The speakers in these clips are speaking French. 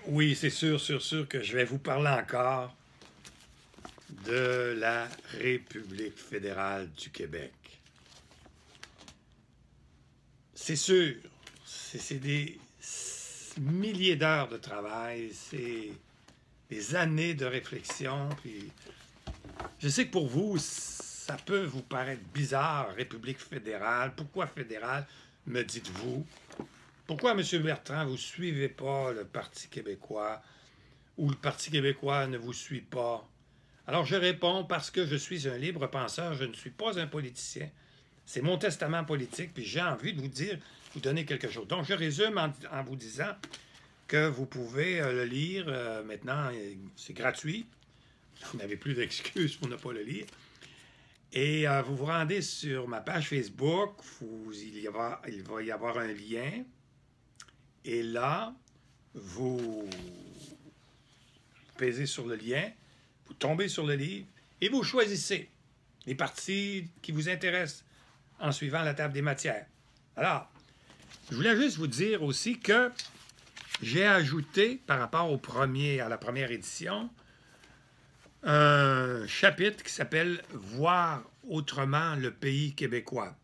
Oui, c'est sûr, sûr que je vais vous parler encore de la République fédérale du Québec. C'est sûr, c'est des milliers d'heures de travail, c'est des années de réflexion, puis je sais que pour vous, ça peut vous paraître bizarre, République fédérale. Pourquoi fédérale, me dites-vous? Pourquoi, M. Bertrand, vous ne suivez pas le Parti québécois ou le Parti québécois ne vous suit pas? Alors je réponds parce que je suis un libre penseur, je ne suis pas un politicien. C'est mon testament politique, puis j'ai envie de vous dire, vous donner quelque chose. Donc je résume en vous disant que vous pouvez le lire maintenant, c'est gratuit. Vous n'avez plus d'excuses pour ne pas le lire. Et vous vous rendez sur ma page Facebook, il va y avoir un lien. Et là, vous pèsez sur le lien, vous tombez sur le livre et vous choisissez les parties qui vous intéressent en suivant la table des matières. Alors, je voulais juste vous dire aussi que j'ai ajouté, par rapport à la première édition, un chapitre qui s'appelle « Voir autrement le pays québécois ».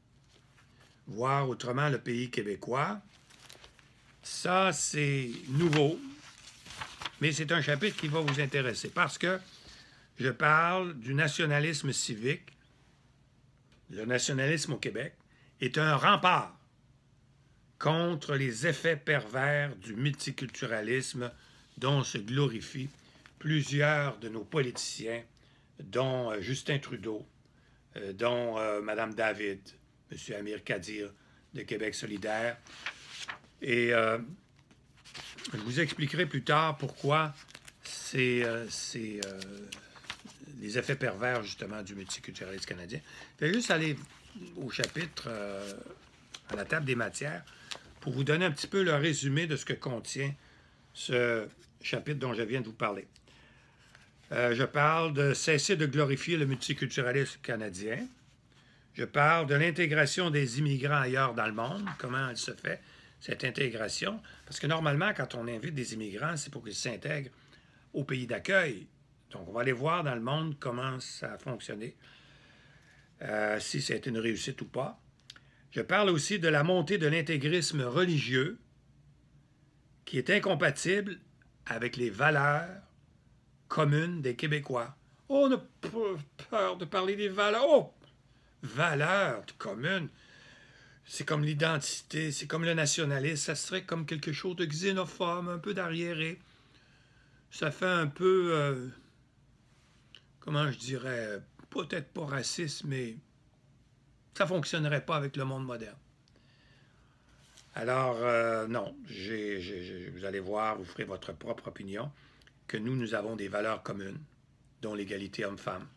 Voir autrement le pays québécois. Ça, c'est nouveau, mais c'est un chapitre qui va vous intéresser parce que je parle du nationalisme civique. Le nationalisme au Québec est un rempart contre les effets pervers du multiculturalisme dont se glorifient plusieurs de nos politiciens, dont Justin Trudeau, dont Mme David, M. Amir Kadir de Québec solidaire. Et je vous expliquerai plus tard pourquoi c'est les effets pervers, justement, du multiculturalisme canadien. Je vais juste aller au chapitre, à la table des matières, pour vous donner un petit peu le résumé de ce que contient ce chapitre dont je viens de vous parler. Je parle de cesser de glorifier le multiculturalisme canadien. Je parle de l'intégration des immigrants ailleurs dans le monde, comment elle se fait, cette intégration. Parce que normalement, quand on invite des immigrants, c'est pour qu'ils s'intègrent au pays d'accueil. Donc, on va aller voir dans le monde comment ça a fonctionné, si ça a été une réussite ou pas. Je parle aussi de la montée de l'intégrisme religieux qui est incompatible avec les valeurs communes des Québécois. Oh, on a peur de parler des valeurs. Oh! Valeurs communes. C'est comme l'identité, c'est comme le nationalisme. Ça serait comme quelque chose de xénophobe, un peu d'arriéré. Ça fait un peu, comment je dirais, peut-être pas raciste, mais ça ne fonctionnerait pas avec le monde moderne. Alors, non, vous allez voir, vous ferez votre propre opinion, que nous avons des valeurs communes, dont l'égalité homme-femme,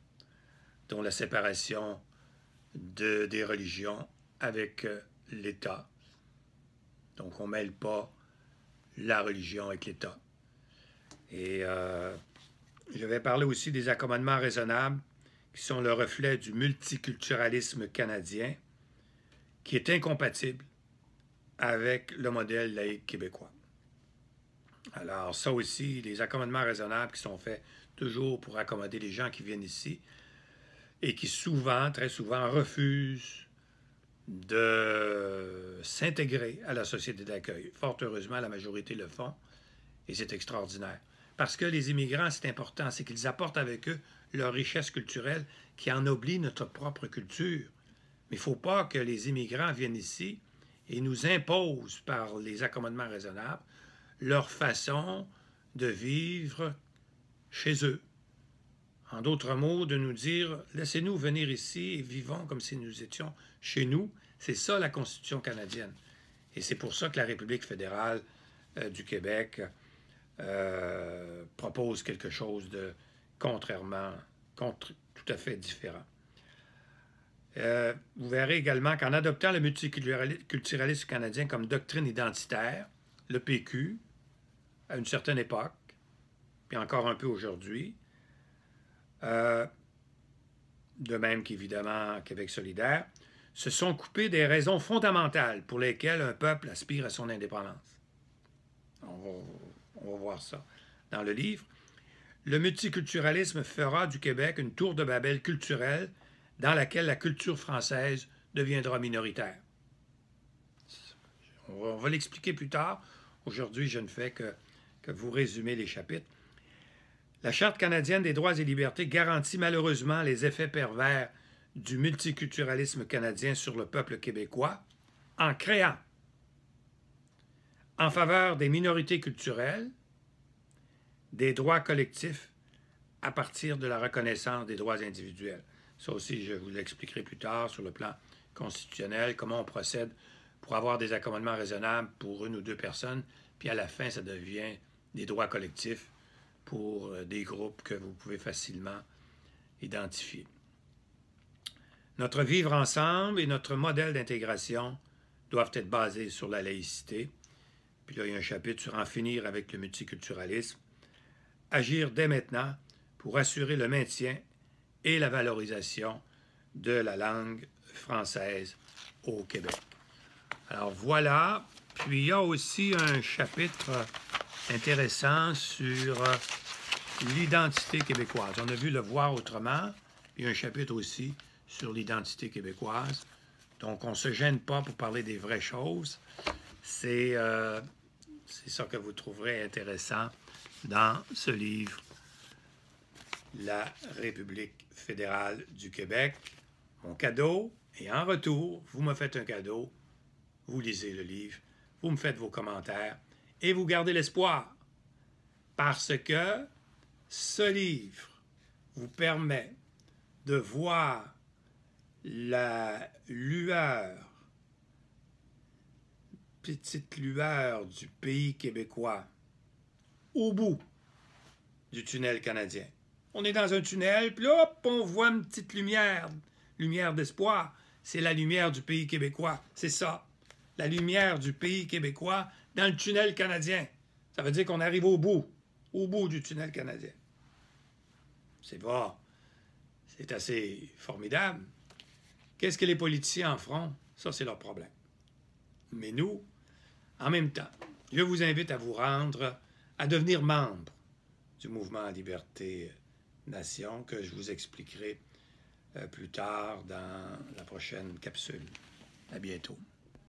dont la séparation des religions avec l'État. Donc, on ne mêle pas la religion avec l'État. Et je vais parler aussi des accommodements raisonnables qui sont le reflet du multiculturalisme canadien qui est incompatible avec le modèle laïque québécois. Alors, ça aussi, les accommodements raisonnables qui sont faits toujours pour accommoder les gens qui viennent ici et qui souvent, très souvent, refusent de s'intégrer à la société d'accueil. Fort heureusement, la majorité le font et c'est extraordinaire. Parce que les immigrants, c'est important, c'est qu'ils apportent avec eux leur richesse culturelle qui ennoblit notre propre culture. Mais il ne faut pas que les immigrants viennent ici et nous imposent par les accommodements raisonnables leur façon de vivre chez eux. En d'autres mots, de nous dire « laissez-nous venir ici et vivons comme si nous étions chez nous ». C'est ça la Constitution canadienne. Et c'est pour ça que la République fédérale du Québec propose quelque chose de tout à fait différent. Vous verrez également qu'en adoptant le multiculturalisme canadien comme doctrine identitaire, le PQ, à une certaine époque, puis encore un peu aujourd'hui, de même qu'évidemment Québec solidaire, se sont coupés des raisons fondamentales pour lesquelles un peuple aspire à son indépendance. On va voir ça dans le livre. Le multiculturalisme fera du Québec une tour de Babel culturelle dans laquelle la culture française deviendra minoritaire. On va l'expliquer plus tard. Aujourd'hui, je ne fais que vous résumer les chapitres. La Charte canadienne des droits et libertés garantit malheureusement les effets pervers du multiculturalisme canadien sur le peuple québécois en créant, en faveur des minorités culturelles, des droits collectifs à partir de la reconnaissance des droits individuels. Ça aussi, je vous l'expliquerai plus tard sur le plan constitutionnel, comment on procède pour avoir des accommodements raisonnables pour une ou deux personnes, puis à la fin, ça devient des droits collectifs pour des groupes que vous pouvez facilement identifier. Notre vivre ensemble et notre modèle d'intégration doivent être basés sur la laïcité. Puis là, il y a un chapitre sur en finir avec le multiculturalisme. Agir dès maintenant pour assurer le maintien et la valorisation de la langue française au Québec. Alors voilà. Puis il y a aussi un chapitre intéressant sur l'identité québécoise. On a vu le voir autrement. Il y a un chapitre aussi sur l'identité québécoise. Donc, on ne se gêne pas pour parler des vraies choses. C'est ça que vous trouverez intéressant dans ce livre, La République fédérale du Québec. Mon cadeau, et en retour, vous me faites un cadeau, vous lisez le livre, vous me faites vos commentaires, et vous gardez l'espoir, parce que ce livre vous permet de voir la lueur, petite lueur du pays québécois au bout du tunnel canadien. On est dans un tunnel, puis hop, on voit une petite lumière, lumière d'espoir. C'est la lumière du pays québécois, c'est ça. La lumière du pays québécois dans le tunnel canadien. Ça veut dire qu'on arrive au bout du tunnel canadien. C'est pas, c'est assez formidable. Qu'est-ce que les politiciens en feront? Ça, c'est leur problème. Mais nous, en même temps, je vous invite à vous rendre, à devenir membre du mouvement Liberté Nation, que je vous expliquerai plus tard dans la prochaine capsule. À bientôt.